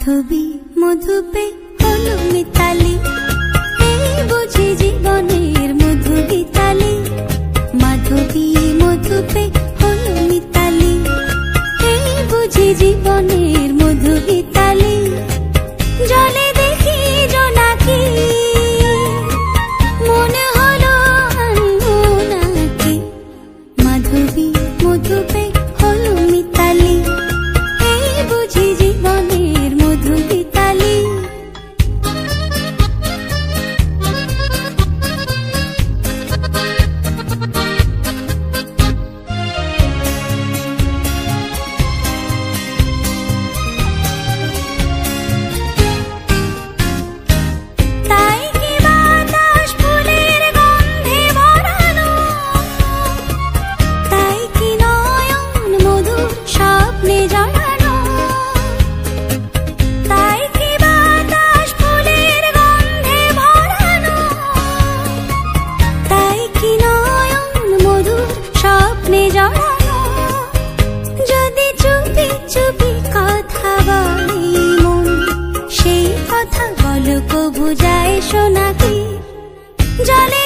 মাধবী মধুপে হলো মিতালি, এই বুঝি জীবনের মধু গীতালি। মাধবী মধুপে হলো মিতালি, এই বুঝি জীবনের মধু গীতালি। জলে দেখি জোনাকি, মনে হলো আনবো নাকি। মাধবী মধুপে হলো মিতালি, এই বুঝি জীবনের মধু গীতালি। যদি চুপি চুপি কথা বলে মন, সেই কথা বলো কবু যায় শোনাকি। জলে